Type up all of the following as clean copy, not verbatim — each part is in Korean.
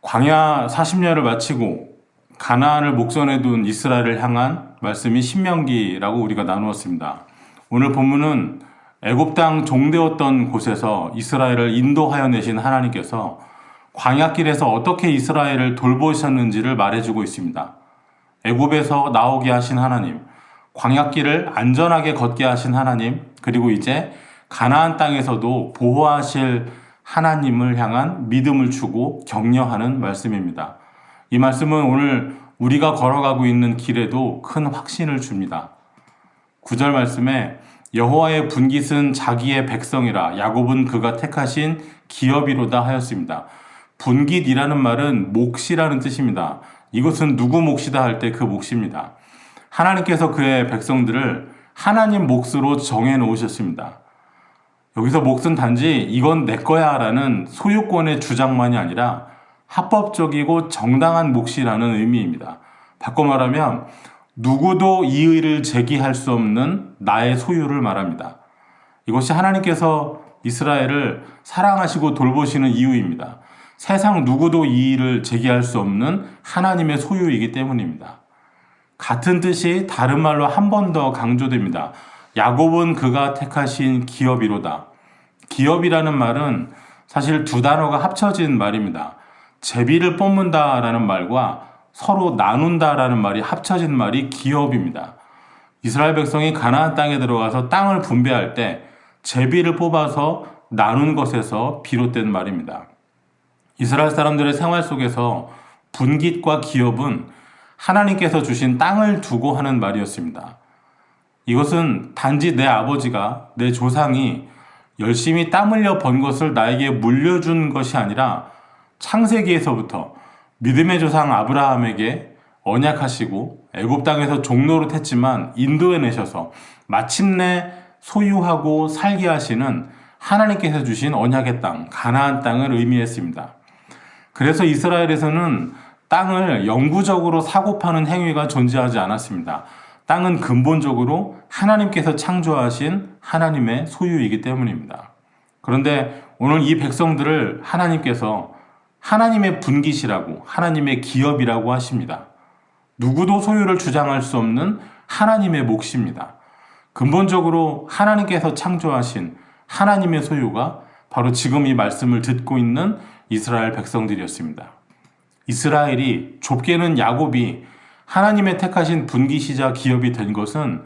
광야 40년을 마치고 가나안을 목전에 둔 이스라엘을 향한 말씀이 신명기라고 우리가 나누었습니다. 오늘 본문은 애굽 땅 종되었던 곳에서 이스라엘을 인도하여 내신 하나님께서 광야길에서 어떻게 이스라엘을 돌보셨는지를 말해주고 있습니다. 애굽에서 나오게 하신 하나님, 광야길을 안전하게 걷게 하신 하나님, 그리고 이제 가나안 땅에서도 보호하실 하나님을 향한 믿음을 주고 격려하는 말씀입니다. 이 말씀은 오늘 우리가 걸어가고 있는 길에도 큰 확신을 줍니다. 9절 말씀에 여호와의 분깃은 자기의 백성이라 야곱은 그가 택하신 기업이로다 하였습니다. 분깃이라는 말은 몫이라는 뜻입니다. 이것은 누구 몫이다 할 때 그 몫입니다. 하나님께서 그의 백성들을 하나님 몫으로 정해 놓으셨습니다. 여기서 몫은 단지 이건 내 거야 라는 소유권의 주장만이 아니라 합법적이고 정당한 몫이라는 의미입니다. 바꿔 말하면 누구도 이의를 제기할 수 없는 나의 소유를 말합니다. 이것이 하나님께서 이스라엘을 사랑하시고 돌보시는 이유입니다. 세상 누구도 이의를 제기할 수 없는 하나님의 소유이기 때문입니다. 같은 뜻이 다른 말로 한 번 더 강조됩니다. 야곱은 그가 택하신 기업이로다. 기업이라는 말은 사실 두 단어가 합쳐진 말입니다. 제비를 뽑는다라는 말과 서로 나눈다라는 말이 합쳐진 말이 기업입니다. 이스라엘 백성이 가나안 땅에 들어가서 땅을 분배할 때 제비를 뽑아서 나눈 것에서 비롯된 말입니다. 이스라엘 사람들의 생활 속에서 분깃과 기업은 하나님께서 주신 땅을 두고 하는 말이었습니다. 이것은 단지 내 아버지가, 내 조상이 열심히 땀 흘려 번 것을 나에게 물려준 것이 아니라 창세기에서부터 믿음의 조상 아브라함에게 언약하시고 애굽 땅에서 종노릇 했지만 인도해 내셔서 마침내 소유하고 살게 하시는 하나님께서 주신 언약의 땅, 가나안 땅을 의미했습니다. 그래서 이스라엘에서는 땅을 영구적으로 사고 파는 행위가 존재하지 않았습니다. 땅은 근본적으로 하나님께서 창조하신 하나님의 소유이기 때문입니다. 그런데 오늘 이 백성들을 하나님께서 하나님의 분깃이라고, 하나님의 기업이라고 하십니다. 누구도 소유를 주장할 수 없는 하나님의 몫입니다. 근본적으로 하나님께서 창조하신 하나님의 소유가 바로 지금 이 말씀을 듣고 있는 이스라엘 백성들이었습니다. 이스라엘이, 좁게는 야곱이 하나님의 택하신 분깃이자 기업이 된 것은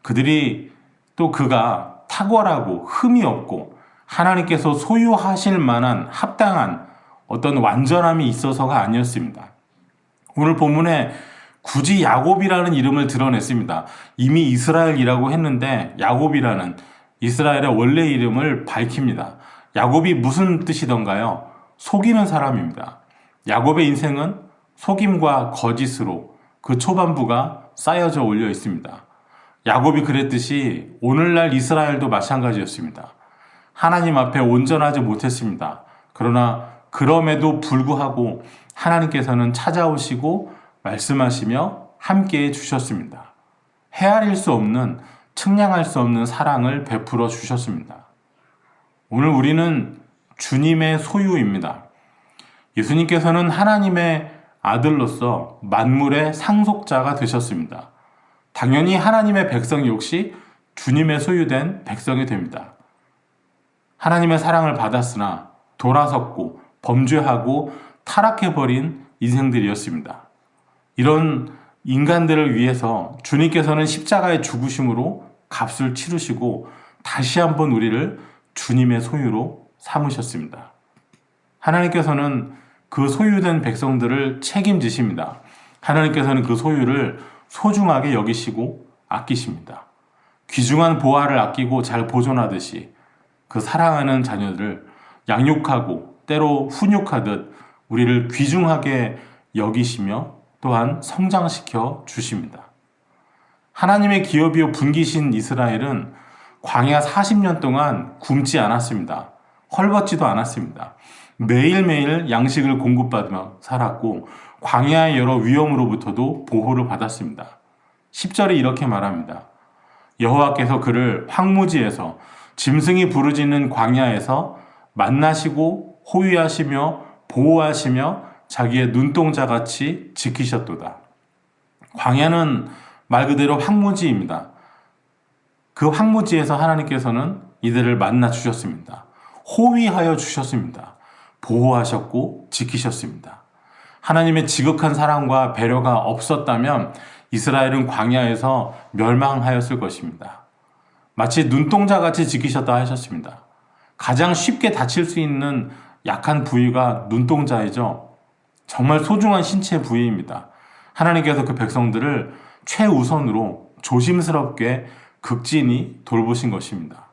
그들이 또 그가 탁월하고 흠이 없고 하나님께서 소유하실 만한 합당한 어떤 완전함이 있어서가 아니었습니다. 오늘 본문에 굳이 야곱이라는 이름을 드러냈습니다. 이미 이스라엘이라고 했는데 야곱이라는 이스라엘의 원래 이름을 밝힙니다. 야곱이 무슨 뜻이던가요? 속이는 사람입니다. 야곱의 인생은 속임과 거짓으로 그 초반부가 쌓여져 올려 있습니다. 야곱이 그랬듯이 오늘날 이스라엘도 마찬가지였습니다. 하나님 앞에 온전하지 못했습니다. 그러나 그럼에도 불구하고 하나님께서는 찾아오시고 말씀하시며 함께해 주셨습니다. 헤아릴 수 없는, 측량할 수 없는 사랑을 베풀어 주셨습니다. 오늘 우리는 주님의 소유입니다. 예수님께서는 하나님의 아들로서 만물의 상속자가 되셨습니다. 당연히 하나님의 백성 역시 주님의 소유된 백성이 됩니다. 하나님의 사랑을 받았으나 돌아섰고 범죄하고 타락해버린 인생들이었습니다. 이런 인간들을 위해서 주님께서는 십자가의 죽으심으로 값을 치르시고 다시 한번 우리를 주님의 소유로 삼으셨습니다. 하나님께서는 그 소유된 백성들을 책임지십니다. 하나님께서는 그 소유를 소중하게 여기시고 아끼십니다. 귀중한 보화를 아끼고 잘 보존하듯이 그 사랑하는 자녀들을 양육하고 때로 훈육하듯 우리를 귀중하게 여기시며 또한 성장시켜 주십니다. 하나님의 기업이요 분깃인 이스라엘은 광야 40년 동안 굶지 않았습니다. 헐벗지도 않았습니다. 매일매일 양식을 공급받으며 살았고 광야의 여러 위험으로부터도 보호를 받았습니다. 10절에 이렇게 말합니다. 여호와께서 그를 황무지에서 짐승이 부르짖는 광야에서 만나시고 호위하시며 보호하시며 자기의 눈동자같이 지키셨도다. 광야는 말 그대로 황무지입니다. 그 황무지에서 하나님께서는 이들을 만나 주셨습니다. 호위하여 주셨습니다. 보호하셨고 지키셨습니다. 하나님의 지극한 사랑과 배려가 없었다면 이스라엘은 광야에서 멸망하였을 것입니다. 마치 눈동자같이 지키셨다 하셨습니다. 가장 쉽게 다칠 수 있는 약한 부위가 눈동자이죠. 정말 소중한 신체 부위입니다. 하나님께서 그 백성들을 최우선으로 조심스럽게 극진히 돌보신 것입니다.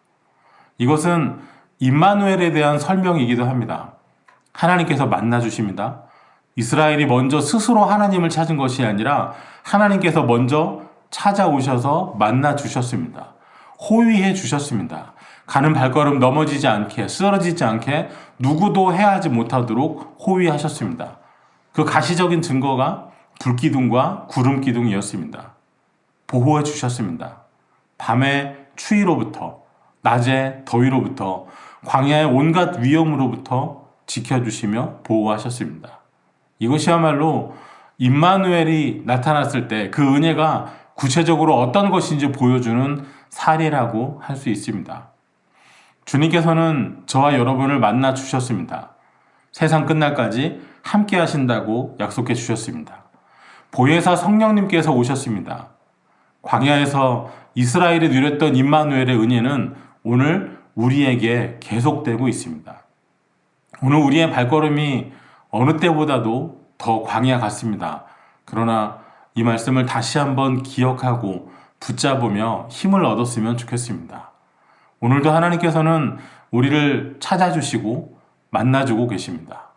이것은 임마누엘에 대한 설명이기도 합니다. 하나님께서 만나 주십니다. 이스라엘이 먼저 스스로 하나님을 찾은 것이 아니라 하나님께서 먼저 찾아오셔서 만나 주셨습니다. 호위해 주셨습니다. 가는 발걸음 넘어지지 않게, 쓰러지지 않게 누구도 해하지 못하도록 호위하셨습니다. 그 가시적인 증거가 불기둥과 구름기둥이었습니다. 보호해 주셨습니다. 밤의 추위로부터, 낮의 더위로부터, 광야의 온갖 위험으로부터 지켜주시며 보호하셨습니다. 이것이야말로 임마누엘이 나타났을 때 그 은혜가 구체적으로 어떤 것인지 보여주는 사례라고 할 수 있습니다. 주님께서는 저와 여러분을 만나 주셨습니다. 세상 끝날까지 함께 하신다고 약속해 주셨습니다. 보혜사 성령님께서 오셨습니다. 광야에서 이스라엘이 누렸던 임마누엘의 은혜는 오늘 우리에게 계속되고 있습니다. 오늘 우리의 발걸음이 어느 때보다도 더 광야 같습니다. 그러나 이 말씀을 다시 한번 기억하고 붙잡으며 힘을 얻었으면 좋겠습니다. 오늘도 하나님께서는 우리를 찾아주시고 만나주고 계십니다.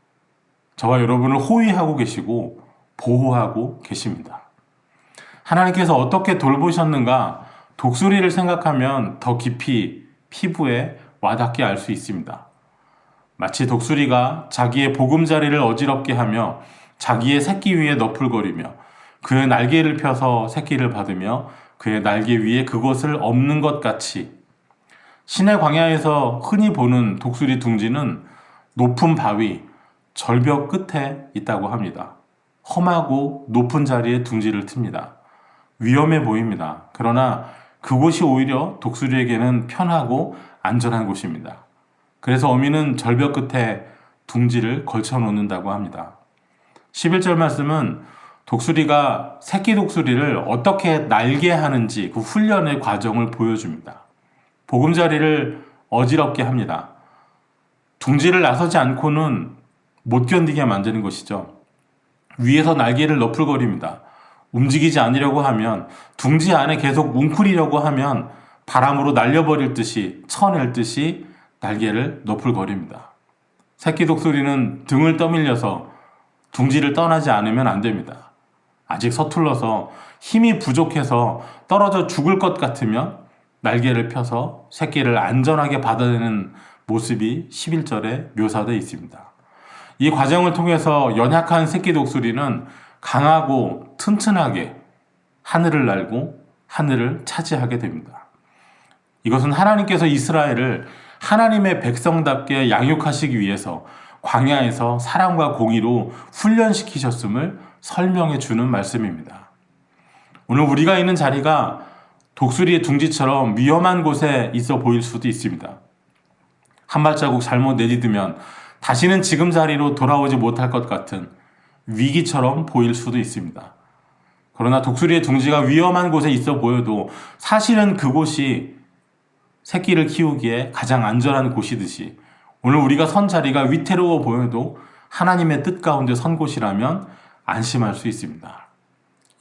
저와 여러분을 호위하고 계시고 보호하고 계십니다. 하나님께서 어떻게 돌보셨는가 독수리를 생각하면 더 깊이 피부에 와닿게 알 수 있습니다. 마치 독수리가 자기의 보금자리를 어지럽게 하며 자기의 새끼 위에 너풀거리며 그의 날개를 펴서 새끼를 받으며 그의 날개 위에 그것을 엎는 것 같이 시내 광야에서 흔히 보는 독수리 둥지는 높은 바위, 절벽 끝에 있다고 합니다. 험하고 높은 자리에 둥지를 틉니다. 위험해 보입니다. 그러나 그곳이 오히려 독수리에게는 편하고 안전한 곳입니다. 그래서 어미는 절벽 끝에 둥지를 걸쳐 놓는다고 합니다. 11절 말씀은 독수리가 새끼 독수리를 어떻게 날게 하는지 그 훈련의 과정을 보여줍니다. 보금자리를 어지럽게 합니다. 둥지를 나서지 않고는 못 견디게 만드는 것이죠. 위에서 날개를 너풀거립니다. 움직이지 않으려고 하면 둥지 안에 계속 웅크리려고 하면 바람으로 날려버릴 듯이 쳐낼 듯이 날개를 너풀거립니다. 새끼 독수리는 등을 떠밀려서 둥지를 떠나지 않으면 안 됩니다. 아직 서툴러서 힘이 부족해서 떨어져 죽을 것 같으면 날개를 펴서 새끼를 안전하게 받아내는 모습이 11절에 묘사되어 있습니다. 이 과정을 통해서 연약한 새끼 독수리는 강하고 튼튼하게 하늘을 날고 하늘을 차지하게 됩니다. 이것은 하나님께서 이스라엘을 하나님의 백성답게 양육하시기 위해서 광야에서 사랑과 공의로 훈련시키셨음을 설명해 주는 말씀입니다. 오늘 우리가 있는 자리가 독수리의 둥지처럼 위험한 곳에 있어 보일 수도 있습니다. 한 발자국 잘못 내디디면 다시는 지금 자리로 돌아오지 못할 것 같은 위기처럼 보일 수도 있습니다. 그러나 독수리의 둥지가 위험한 곳에 있어 보여도 사실은 그곳이 새끼를 키우기에 가장 안전한 곳이듯이 오늘 우리가 선 자리가 위태로워 보여도 하나님의 뜻 가운데 선 곳이라면 안심할 수 있습니다.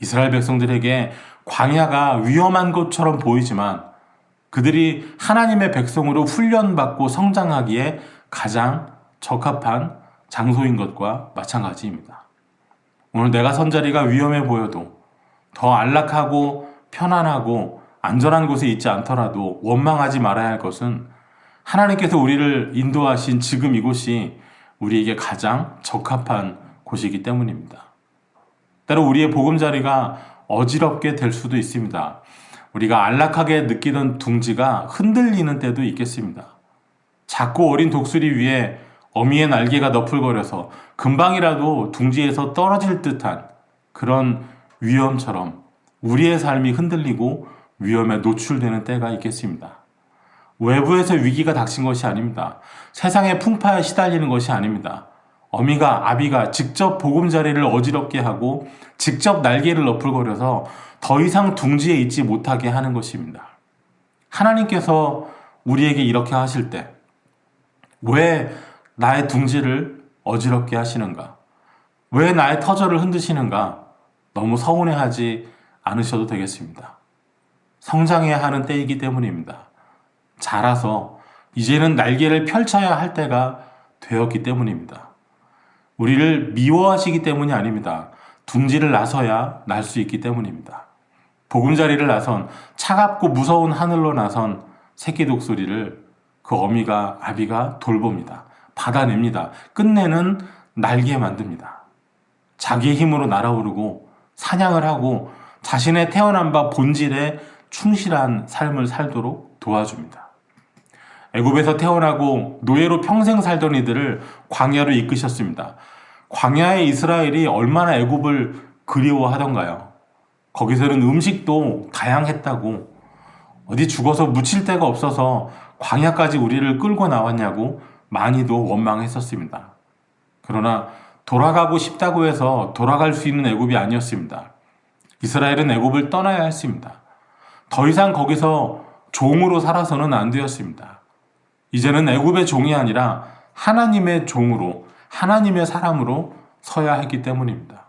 이스라엘 백성들에게 광야가 위험한 곳처럼 보이지만 그들이 하나님의 백성으로 훈련받고 성장하기에 가장 적합한 장소인 것과 마찬가지입니다. 오늘 내가 선 자리가 위험해 보여도 더 안락하고 편안하고 안전한 곳에 있지 않더라도 원망하지 말아야 할 것은 하나님께서 우리를 인도하신 지금 이곳이 우리에게 가장 적합한 곳이기 때문입니다. 때로 우리의 보금자리가 어지럽게 될 수도 있습니다. 우리가 안락하게 느끼던 둥지가 흔들리는 때도 있겠습니다. 작고 어린 독수리 위에 어미의 날개가 너풀거려서 금방이라도 둥지에서 떨어질 듯한 그런 위험처럼 우리의 삶이 흔들리고 위험에 노출되는 때가 있겠습니다. 외부에서 위기가 닥친 것이 아닙니다. 세상의 풍파에 시달리는 것이 아닙니다. 어미가 아비가 직접 보금자리를 어지럽게 하고 직접 날개를 너풀거려서 더 이상 둥지에 있지 못하게 하는 것입니다. 하나님께서 우리에게 이렇게 하실 때 왜 나의 둥지를 어지럽게 하시는가? 왜 나의 터전을 흔드시는가? 너무 서운해하지 않으셔도 되겠습니다. 성장해야 하는 때이기 때문입니다. 자라서 이제는 날개를 펼쳐야 할 때가 되었기 때문입니다. 우리를 미워하시기 때문이 아닙니다. 둥지를 나서야 날 수 있기 때문입니다. 보금자리를 나선 차갑고 무서운 하늘로 나선 새끼 독수리를 그 어미가 아비가 돌봅니다. 받아냅니다. 끝내는 날개 만듭니다. 자기의 힘으로 날아오르고 사냥을 하고 자신의 태어난 바 본질에 충실한 삶을 살도록 도와줍니다. 애굽에서 태어나고 노예로 평생 살던 이들을 광야로 이끄셨습니다. 광야의 이스라엘이 얼마나 애굽을 그리워하던가요? 거기서는 음식도 다양했다고, 어디 죽어서 묻힐 데가 없어서 광야까지 우리를 끌고 나왔냐고 많이도 원망했었습니다. 그러나 돌아가고 싶다고 해서 돌아갈 수 있는 애굽이 아니었습니다. 이스라엘은 애굽을 떠나야 했습니다. 더 이상 거기서 종으로 살아서는 안 되었습니다. 이제는 애굽의 종이 아니라 하나님의 종으로, 하나님의 사람으로 서야 했기 때문입니다.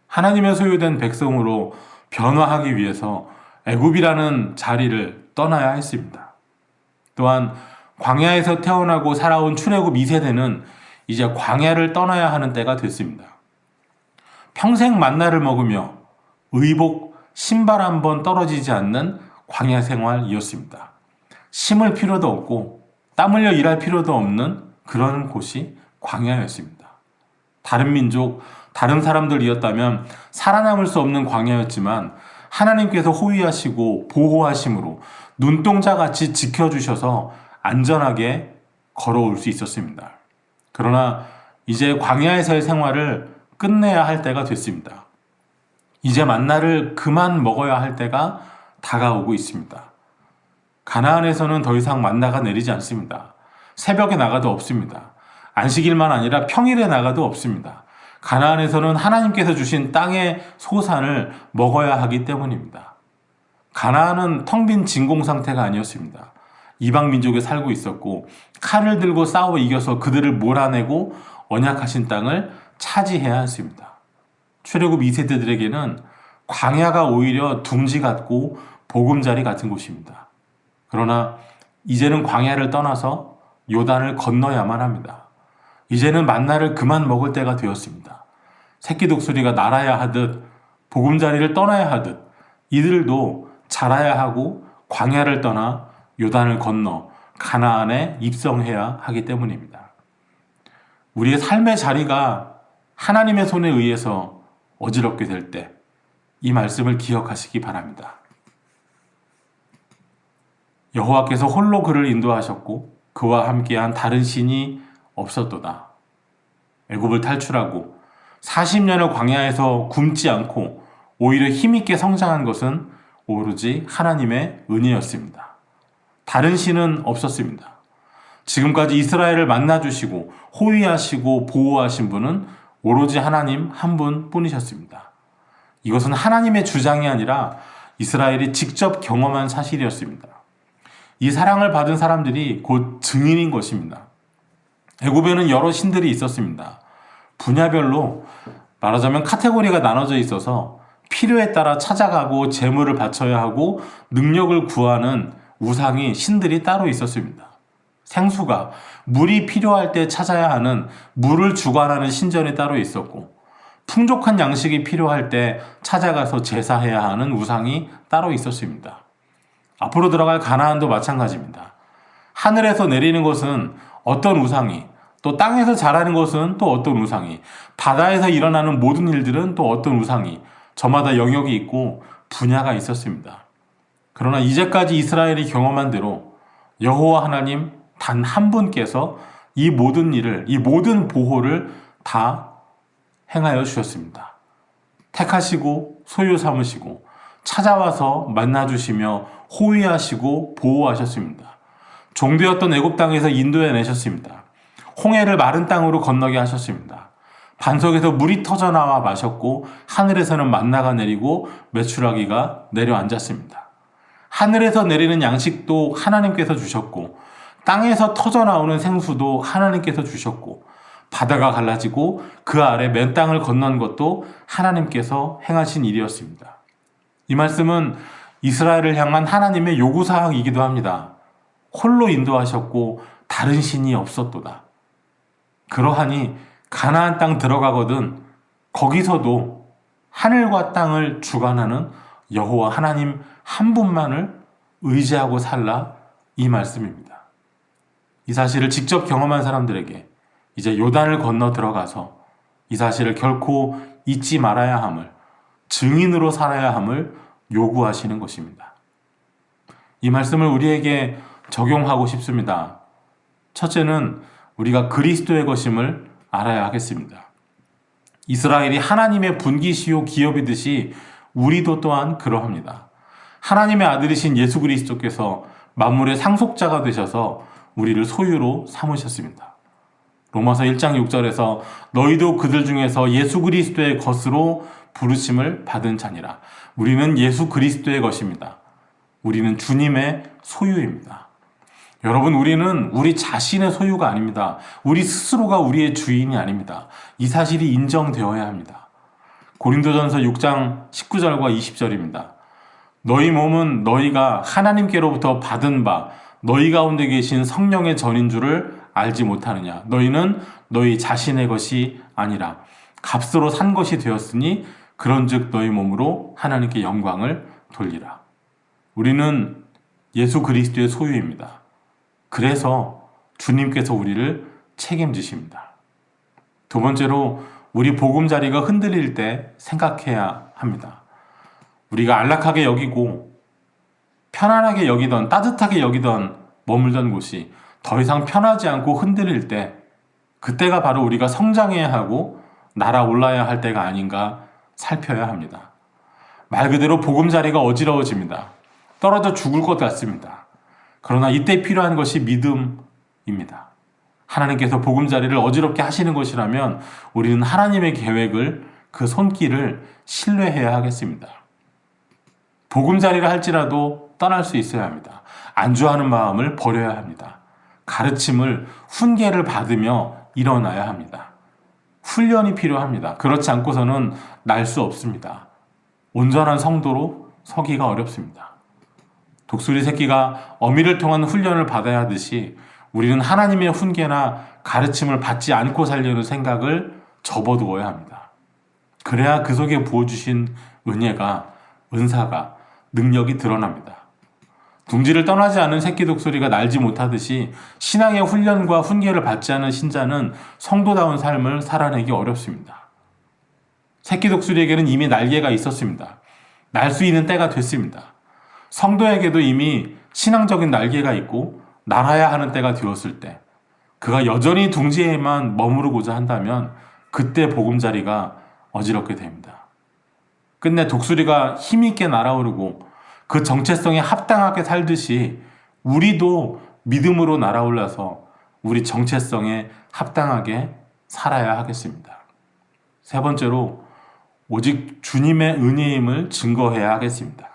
하나님의 소유된 백성으로 변화하기 위해서 애굽이라는 자리를 떠나야 했습니다. 또한 광야에서 태어나고 살아온 출애굽 2세대는 이제 광야를 떠나야 하는 때가 됐습니다. 평생 만나를 먹으며 의복, 신발 한 번 떨어지지 않는 광야 생활이었습니다. 심을 필요도 없고 땀 흘려 일할 필요도 없는 그런 곳이 광야였습니다. 다른 민족, 다른 사람들이었다면 살아남을 수 없는 광야였지만 하나님께서 호위하시고 보호하심으로 눈동자같이 지켜주셔서 안전하게 걸어올 수 있었습니다. 그러나 이제 광야에서의 생활을 끝내야 할 때가 됐습니다. 이제 만나를 그만 먹어야 할 때가 다가오고 있습니다. 가나안에서는 더 이상 만나가 내리지 않습니다. 새벽에 나가도 없습니다. 안식일만 아니라 평일에 나가도 없습니다. 가나안에서는 하나님께서 주신 땅의 소산을 먹어야 하기 때문입니다. 가나안은 텅 빈 진공 상태가 아니었습니다. 이방 민족에 살고 있었고 칼을 들고 싸워 이겨서 그들을 몰아내고 언약하신 땅을 차지해야 했습니다. 출애굽 2세대들에게는 광야가 오히려 둥지 같고 보금자리 같은 곳입니다. 그러나 이제는 광야를 떠나서 요단을 건너야만 합니다. 이제는 만나를 그만 먹을 때가 되었습니다. 새끼 독수리가 날아야 하듯 보금자리를 떠나야 하듯 이들도 자라야 하고 광야를 떠나 요단을 건너 가나안에 입성해야 하기 때문입니다. 우리의 삶의 자리가 하나님의 손에 의해서 어지럽게 될 때 이 말씀을 기억하시기 바랍니다. 여호와께서 홀로 그를 인도하셨고 그와 함께한 다른 신이 없었도다. 애굽을 탈출하고 40년을 광야에서 굶지 않고 오히려 힘있게 성장한 것은 오로지 하나님의 은혜였습니다. 다른 신은 없었습니다. 지금까지 이스라엘을 만나주시고 호위하시고 보호하신 분은 오로지 하나님 한 분뿐이셨습니다. 이것은 하나님의 주장이 아니라 이스라엘이 직접 경험한 사실이었습니다. 이 사랑을 받은 사람들이 곧 증인인 것입니다. 애굽에는 여러 신들이 있었습니다. 분야별로 말하자면 카테고리가 나눠져 있어서 필요에 따라 찾아가고 재물을 바쳐야 하고 능력을 구하는 우상이 신들이 따로 있었습니다. 생수가 물이 필요할 때 찾아야 하는 물을 주관하는 신전이 따로 있었고 풍족한 양식이 필요할 때 찾아가서 제사해야 하는 우상이 따로 있었습니다. 앞으로 들어갈 가나안도 마찬가지입니다. 하늘에서 내리는 것은 어떤 우상이, 또 땅에서 자라는 것은 또 어떤 우상이, 바다에서 일어나는 모든 일들은 또 어떤 우상이, 저마다 영역이 있고 분야가 있었습니다. 그러나 이제까지 이스라엘이 경험한 대로 여호와 하나님 단 한 분께서 이 모든 일을, 이 모든 보호를 다 행하여 주셨습니다. 택하시고 소유 삼으시고 찾아와서 만나주시며 호위하시고 보호하셨습니다. 종되었던 애굽 땅에서 인도해 내셨습니다. 홍해를 마른 땅으로 건너게 하셨습니다. 반석에서 물이 터져나와 마셨고 하늘에서는 만나가 내리고 메추라기가 내려앉았습니다. 하늘에서 내리는 양식도 하나님께서 주셨고 땅에서 터져나오는 생수도 하나님께서 주셨고 바다가 갈라지고 그 아래 맨 땅을 건넌 것도 하나님께서 행하신 일이었습니다. 이 말씀은 이스라엘을 향한 하나님의 요구사항이기도 합니다. 홀로 인도하셨고 다른 신이 없었도다. 그러하니 가나안 땅 들어가거든 거기서도 하늘과 땅을 주관하는 여호와 하나님 한 분만을 의지하고 살라, 이 말씀입니다. 이 사실을 직접 경험한 사람들에게 이제 요단을 건너 들어가서 이 사실을 결코 잊지 말아야 함을, 증인으로 살아야 함을 요구하시는 것입니다. 이 말씀을 우리에게 적용하고 싶습니다. 첫째는 우리가 그리스도의 것임을 알아야 하겠습니다. 이스라엘이 하나님의 분기시요 기업이듯이 우리도 또한 그러합니다. 하나님의 아들이신 예수 그리스도께서 만물의 상속자가 되셔서 우리를 소유로 삼으셨습니다. 로마서 1장 6절에서 너희도 그들 중에서 예수 그리스도의 것으로 부르심을 받은 자니라. 우리는 예수 그리스도의 것입니다. 우리는 주님의 소유입니다. 여러분, 우리는 우리 자신의 소유가 아닙니다. 우리 스스로가 우리의 주인이 아닙니다. 이 사실이 인정되어야 합니다. 고린도전서 6장 19절과 20절입니다. 너희 몸은 너희가 하나님께로부터 받은 바 너희 가운데 계신 성령의 전인 줄을 알지 못하느냐. 너희는 너희 자신의 것이 아니라 값으로 산 것이 되었으니 그런즉 너희 몸으로 하나님께 영광을 돌리라. 우리는 예수 그리스도의 소유입니다. 그래서 주님께서 우리를 책임지십니다. 두 번째로 우리 보금자리가 흔들릴 때 생각해야 합니다. 우리가 안락하게 여기고 편안하게 여기던, 따뜻하게 여기던 머물던 곳이 더 이상 편하지 않고 흔들릴 때, 그때가 바로 우리가 성장해야 하고 날아올라야 할 때가 아닌가 살펴야 합니다. 말 그대로 보금자리가 어지러워집니다. 떨어져 죽을 것 같습니다. 그러나 이때 필요한 것이 믿음입니다. 하나님께서 보금자리를 어지럽게 하시는 것이라면 우리는 하나님의 계획을, 그 손길을 신뢰해야 하겠습니다. 보금자리를 할지라도 떠날 수 있어야 합니다. 안주하는 마음을 버려야 합니다. 가르침을, 훈계를 받으며 일어나야 합니다. 훈련이 필요합니다. 그렇지 않고서는 날 수 없습니다. 온전한 성도로 서기가 어렵습니다. 독수리 새끼가 어미를 통한 훈련을 받아야 하듯이 우리는 하나님의 훈계나 가르침을 받지 않고 살려는 생각을 접어두어야 합니다. 그래야 그 속에 부어주신 은혜가, 은사가, 능력이 드러납니다. 둥지를 떠나지 않은 새끼 독수리가 날지 못하듯이 신앙의 훈련과 훈계를 받지 않은 신자는 성도다운 삶을 살아내기 어렵습니다. 새끼 독수리에게는 이미 날개가 있었습니다. 날 수 있는 때가 됐습니다. 성도에게도 이미 신앙적인 날개가 있고 날아야 하는 때가 되었을 때, 그가 여전히 둥지에만 머무르고자 한다면 그때 보금자리가 어지럽게 됩니다. 끝내 독수리가 힘있게 날아오르고 그 정체성에 합당하게 살듯이 우리도 믿음으로 날아올라서 우리 정체성에 합당하게 살아야 하겠습니다. 세 번째로 오직 주님의 은혜임을 증거해야 하겠습니다.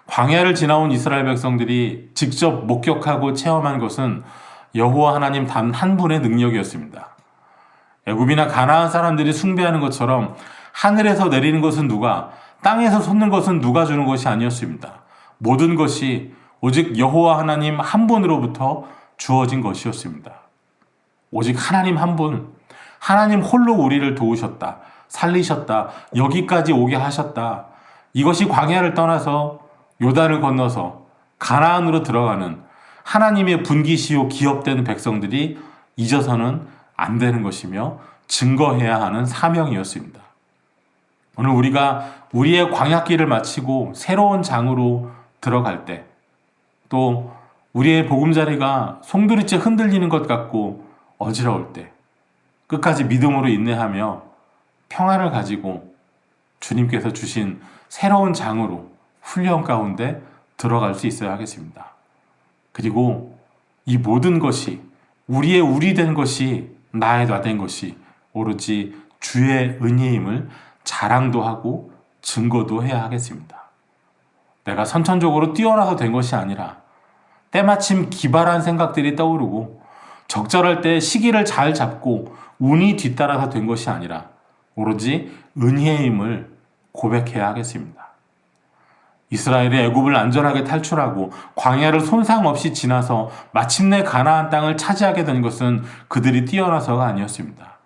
광야를 지나온 이스라엘 백성들이 직접 목격하고 체험한 것은 여호와 하나님 단 한 분의 능력이었습니다. 애굽이나 가나안 사람들이 숭배하는 것처럼 하늘에서 내리는 것은 누가, 땅에서 솟는 것은 누가 주는 것이 아니었습니다. 모든 것이 오직 여호와 하나님 한 분으로부터 주어진 것이었습니다. 오직 하나님 한 분, 하나님 홀로 우리를 도우셨다, 살리셨다, 여기까지 오게 하셨다. 이것이 광야를 떠나서 요단을 건너서 가나안으로 들어가는 하나님의 분기시요 기업된 백성들이 잊어서는 안 되는 것이며 증거해야 하는 사명이었습니다. 오늘 우리가 우리의 광야길을 마치고 새로운 장으로 들어갈 때, 또 우리의 보금자리가 송두리째 흔들리는 것 같고 어지러울 때 끝까지 믿음으로 인내하며 평안을 가지고 주님께서 주신 새로운 장으로 훈련 가운데 들어갈 수 있어야 하겠습니다. 그리고 이 모든 것이 우리의 우리 된 것이 나의 나 된 것이 오로지 주의 은혜임을 자랑도 하고 증거도 해야 하겠습니다. 내가 선천적으로 뛰어나서 된 것이 아니라 때마침 기발한 생각들이 떠오르고 적절할 때 시기를 잘 잡고 운이 뒤따라서 된 것이 아니라 오로지 은혜임을 고백해야 하겠습니다. 이스라엘이 애굽을 안전하게 탈출하고 광야를 손상 없이 지나서 마침내 가나안 땅을 차지하게 된 것은 그들이 뛰어나서가 아니었습니다.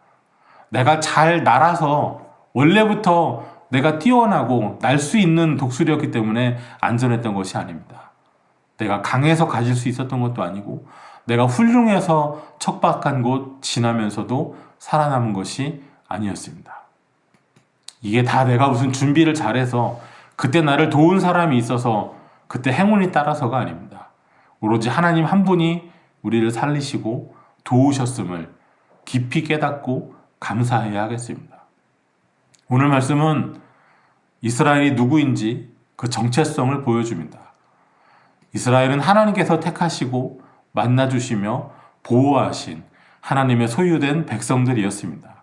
내가 잘 날아서 원래부터 내가 뛰어나고 날 수 있는 독수리였기 때문에 안전했던 것이 아닙니다. 내가 강해서 가질 수 있었던 것도 아니고 내가 훌륭해서 척박한 곳 지나면서도 살아남은 것이 아니었습니다. 이게 다 내가 무슨 준비를 잘해서 그때 나를 도운 사람이 있어서 그때 행운이 따라서가 아닙니다. 오로지 하나님 한 분이 우리를 살리시고 도우셨음을 깊이 깨닫고 감사해야 하겠습니다. 오늘 말씀은 이스라엘이 누구인지 그 정체성을 보여줍니다. 이스라엘은 하나님께서 택하시고 만나주시며 보호하신 하나님의 소유된 백성들이었습니다.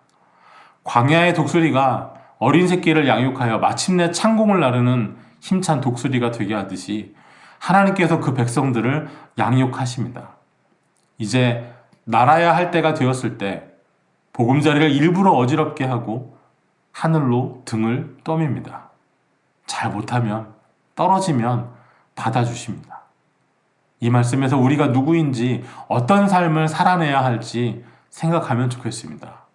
광야의 독수리가 어린 새끼를 양육하여 마침내 창공을 나르는 힘찬 독수리가 되게 하듯이 하나님께서 그 백성들을 양육하십니다. 이제 날아야 할 때가 되었을 때 보금자리를 일부러 어지럽게 하고 하늘로 등을 떠밉니다. 잘 못하면 떨어지면 받아주십니다. 이 말씀에서 우리가 누구인지 어떤 삶을 살아내야 할지 생각하면 좋겠습니다.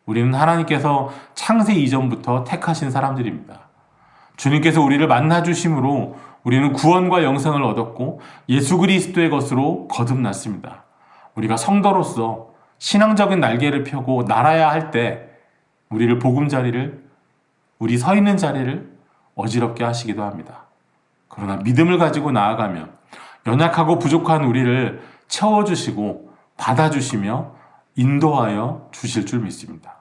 우리는 하나님께서 창세 이전부터 택하신 사람들입니다. 주님께서 우리를 만나주심으로 우리는 구원과 영생을 얻었고 예수 그리스도의 것으로 거듭났습니다. 우리가 성도로서 신앙적인 날개를 펴고 날아야 할 때 우리를 보금자리를, 우리 서 있는 자리를 어지럽게 하시기도 합니다. 그러나 믿음을 가지고 나아가면 연약하고 부족한 우리를 채워주시고 받아주시며 인도하여 주실 줄 믿습니다.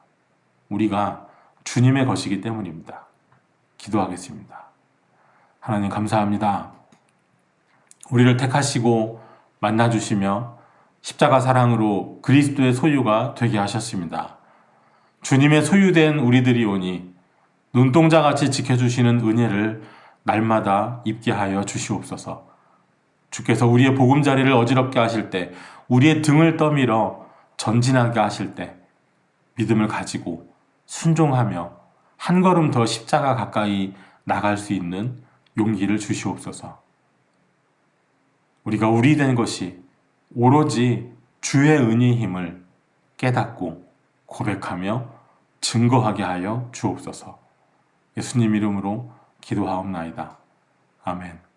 우리가 주님의 것이기 때문입니다. 기도하겠습니다. 하나님 감사합니다. 우리를 택하시고 만나주시며 십자가 사랑으로 그리스도의 소유가 되게 하셨습니다. 주님의 소유된 우리들이 오니 눈동자같이 지켜주시는 은혜를 날마다 입게 하여 주시옵소서. 주께서 우리의 보금자리를 어지럽게 하실 때, 우리의 등을 떠밀어 전진하게 하실 때 믿음을 가지고 순종하며 한 걸음 더 십자가 가까이 나갈 수 있는 용기를 주시옵소서. 우리가 우리 된 것이 오로지 주의 은혜의 힘을 깨닫고 고백하며 증거하게 하여 주옵소서. 예수님 이름으로 기도하옵나이다. 아멘.